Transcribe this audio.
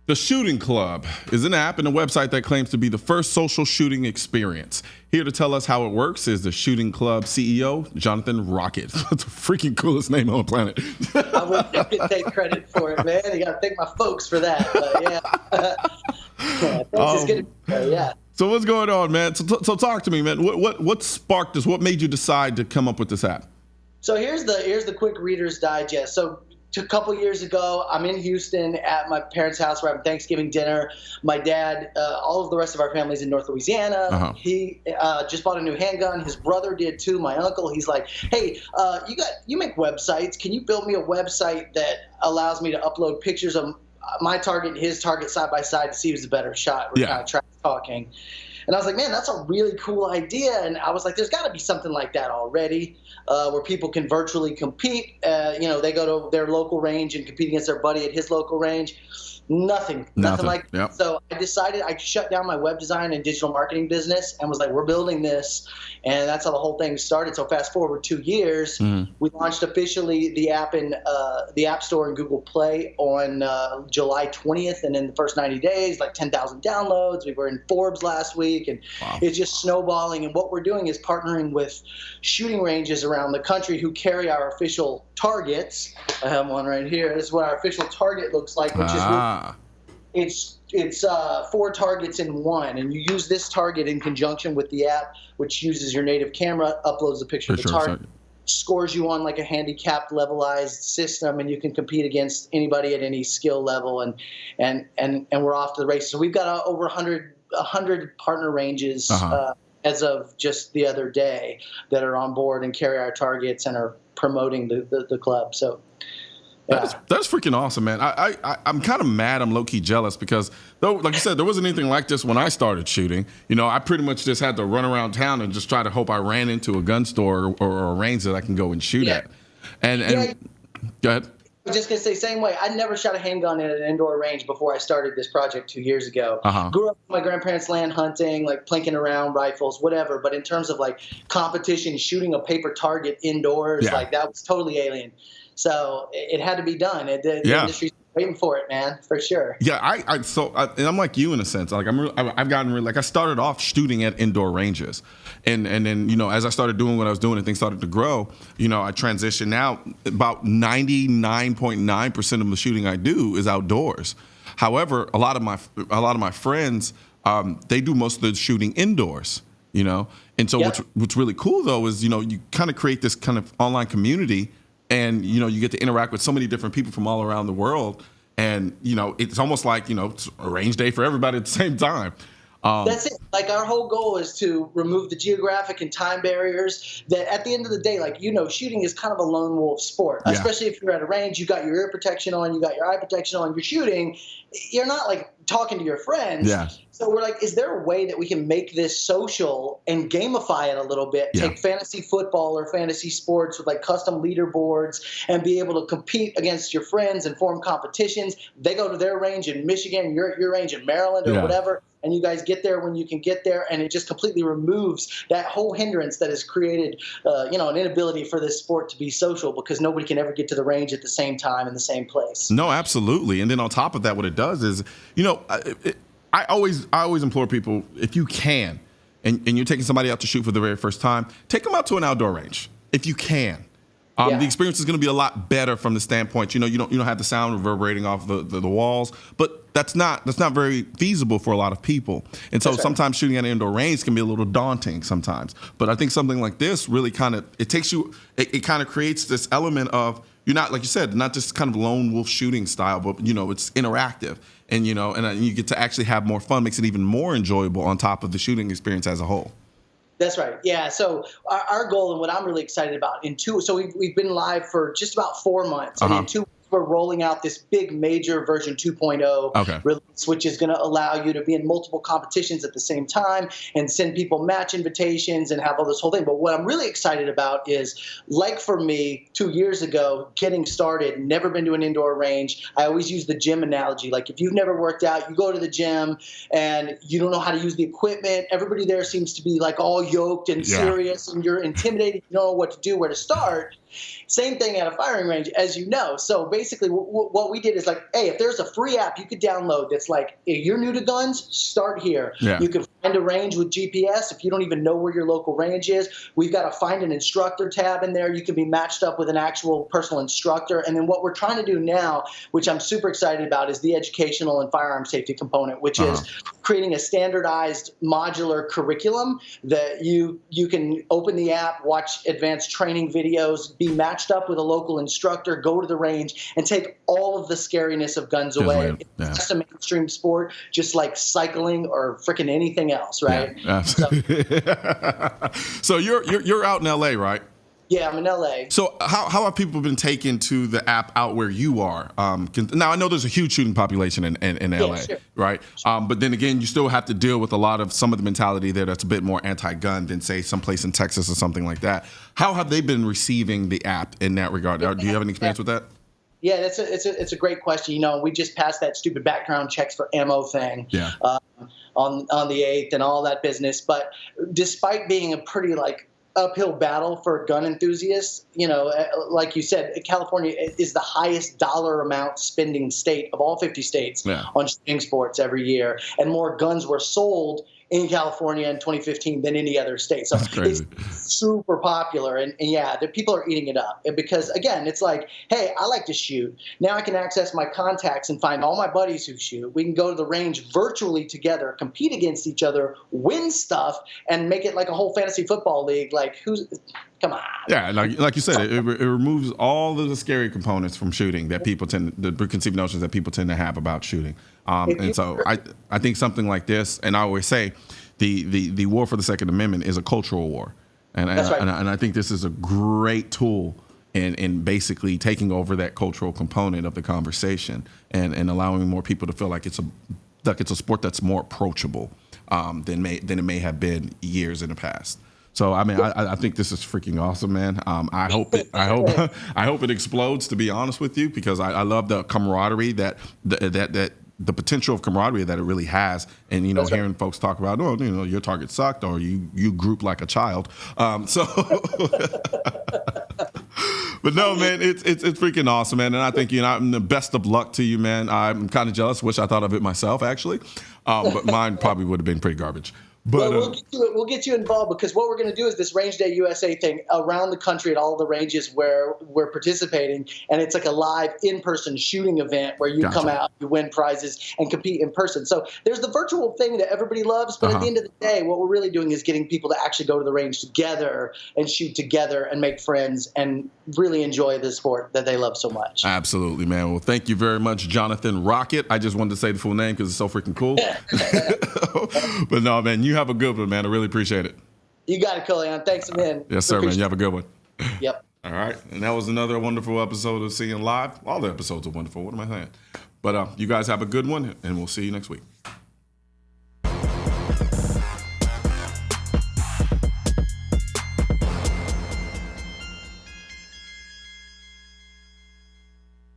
The Shooting Club is an app and a website that claims to be the first social shooting experience. Here to tell us how it works is the Shooting Club CEO, Jonathan Rockett. That's the freaking coolest name on the planet. I wish I could take credit for it, man. You got to thank my folks for that. But yeah, thanks. It's good. Yeah. So what's going on, man? So talk to me, man. What sparked this? What made you decide to come up with this app? So here's the quick Reader's Digest. So a couple years ago, I'm in Houston at my parents' house. We're having Thanksgiving dinner. My dad, all of the rest of our family's in North Louisiana. Uh-huh. He just bought a new handgun. His brother did too. My uncle. He's like, hey, you make websites. Can you build me a website that allows me to upload pictures of my target and his target side by side to see who's the better shot? We're kind of trash talking. And I was like, man, that's a really cool idea. And I was like, there's got to be something like that already, where people can virtually compete. They go to their local range and compete against their buddy at his local range. Nothing like that. Yep. So I decided I shut down my web design and digital marketing business and was like, we're building this. And that's how the whole thing started. So fast forward 2 years, we launched officially the app in the App Store and Google Play on July 20th. And in the first 90 days, like 10,000 downloads. We were in Forbes last week, and it's just snowballing. And what we're doing is partnering with shooting ranges around the country who carry our official targets. I have one right here. This is what our official target looks like, which is it's 4 targets in one, and you use this target in conjunction with the app, which uses your native camera, uploads the picture of the target, scores you on like a handicapped levelized system, and you can compete against anybody at any skill level, and we're off to the races. So we've got over 100 partner ranges as of just the other day that are on board and carry our targets and are promoting the club. So yeah. That's freaking awesome, man. I'm kind of mad. I'm low-key jealous because, though, like you said, there wasn't anything like this when I started shooting. I pretty much just had to run around town and just try to hope I ran into a gun store or a range that I can go and shoot at. And go ahead. I was just going to say, same way. I never shot a handgun at an indoor range before I started this project 2 years ago. Grew up with my grandparents land hunting, like plinking around rifles, whatever. But in terms of like competition, shooting a paper target indoors, like that was totally alien. So it had to be done. The industry's waiting for it, man, for sure. Yeah, and I'm like you in a sense. Like I've gotten really, like I started off shooting at indoor ranges, and then as I started doing what I was doing and things started to grow, I transitioned now. About 99.9% of the shooting I do is outdoors. However, a lot of my friends, they do most of the shooting indoors. And so what's really cool though is you kind of create this kind of online community. And, you get to interact with so many different people from all around the world. And, it's almost like, it's a range day for everybody at the same time. That's it. Like our whole goal is to remove the geographic and time barriers that at the end of the day, like, shooting is kind of a lone wolf sport, especially if you're at a range, you got your ear protection on, you got your eye protection on, you're shooting. You're not like talking to your friends. Yeah. So we're like, is there a way that we can make this social and gamify it a little bit? Yeah. Take fantasy football or fantasy sports with like custom leaderboards and be able to compete against your friends and form competitions. They go to their range in Michigan, your range in Maryland or whatever. And you guys get there when you can get there, and it just completely removes that whole hindrance that has created, an inability for this sport to be social because nobody can ever get to the range at the same time in the same place. No, absolutely. And then on top of that, what it does is, I always implore people, if you can, and you're taking somebody out to shoot for the very first time, take them out to an outdoor range if you can. The experience is going to be a lot better from the standpoint, you don't have the sound reverberating off the walls, but that's not very feasible for a lot of people. And so sometimes shooting at an indoor range can be a little daunting sometimes. But I think something like this really kind of, it kind of creates this element of, you're not, like you said, not just kind of lone wolf shooting style, but, it's interactive. And, and you get to actually have more fun, makes it even more enjoyable on top of the shooting experience as a whole. That's right. Yeah. So our goal and what I'm really excited about we've been live for just about 4 months. And in 2 weeks, we're rolling out this big major version 2.0 release, which is going to allow you to be in multiple competitions at the same time and send people match invitations and have all this whole thing. But what I'm really excited about is, like for me, 2 years ago, getting started, never been to an indoor range. I always use the gym analogy. Like if you've never worked out, you go to the gym and you don't know how to use the equipment. Everybody there seems to be like all yoked and serious, and you're intimidated. You don't know what to do, where to start. Same thing at a firing range, as you know. So basically, basically what we did is like, hey, if there's a free app you could download that's like, if you're new to guns, start here. Yeah. You can find a range with GPS if you don't even know where your local range is. We've got a find an instructor tab in there. You can be matched up with an actual personal instructor. And then what we're trying to do now, which I'm super excited about, is the educational and firearm safety component, which is creating a standardized modular curriculum that you can open the app, watch advanced training videos, be matched up with a local instructor, go to the range, and take all of the scariness of guns away. Yeah. It's just a mainstream sport, just like cycling or freaking anything else, right? Yeah, absolutely. So you're out in LA, right? Yeah, I'm in LA. So how have people been taken to the app out where you are? Now, I know there's a huge shooting population in LA, sure. right? But then again, you still have to deal with some of the mentality there that's a bit more anti-gun than, say, someplace in Texas or something like that. How have they been receiving the app in that regard? Do you have any experience with that? Yeah, it's a great question. You know, we just passed that stupid background checks for ammo thing on the 8th and all that business. But despite being a pretty uphill battle for gun enthusiasts, you know, like you said, California is the highest dollar amount spending state of all 50 states on shooting sports every year, and more guns were sold in California in 2015 than any other state. So it's super popular. And yeah, the people are eating it up because, again, it's like, hey, I like to shoot. Now I can access my contacts and find all my buddies who shoot. We can go to the range virtually together, compete against each other, win stuff, and make it like a whole fantasy football league. Like, come on. Yeah, like you said, it removes all of the scary components from shooting that the preconceived notions that people tend to have about shooting. And so I think something like this, and I always say, the war for the Second Amendment is a cultural war, and I think this is a great tool in basically taking over that cultural component of the conversation and allowing more people to feel like it's a sport that's more approachable than it may have been years in the past. So I mean, I think this is freaking awesome, man. I hope it explodes. To be honest with you, because I love the camaraderie that the potential of camaraderie that it really has, and hearing folks talk about, your target sucked, or you group like a child. But no, man, it's freaking awesome, man. And I think the best of luck to you, man. I'm kind of jealous. Wish I thought of it myself, actually, but mine probably would have been pretty garbage. But we'll get you involved, because what we're going to do is this Range Day USA thing around the country at all the ranges where we're participating, and it's like a live in-person shooting event where you come out, you win prizes, and compete in person. So there's the virtual thing that everybody loves, but at the end of the day, what we're really doing is getting people to actually go to the range together and shoot together and make friends and really enjoy the sport that they love so much. Absolutely, man. Well, thank you very much, Jonathan Rockett. I just wanted to say the full name because it's so freaking cool. But no, man, you have a good one, man. I really appreciate it. You got it, Colion. Thanks, man. Yes, sir, man. You have a good one. Yep. All right. And that was another wonderful episode of Seeing Live. All the episodes are wonderful. What am I saying? But you guys have a good one, and we'll see you next week.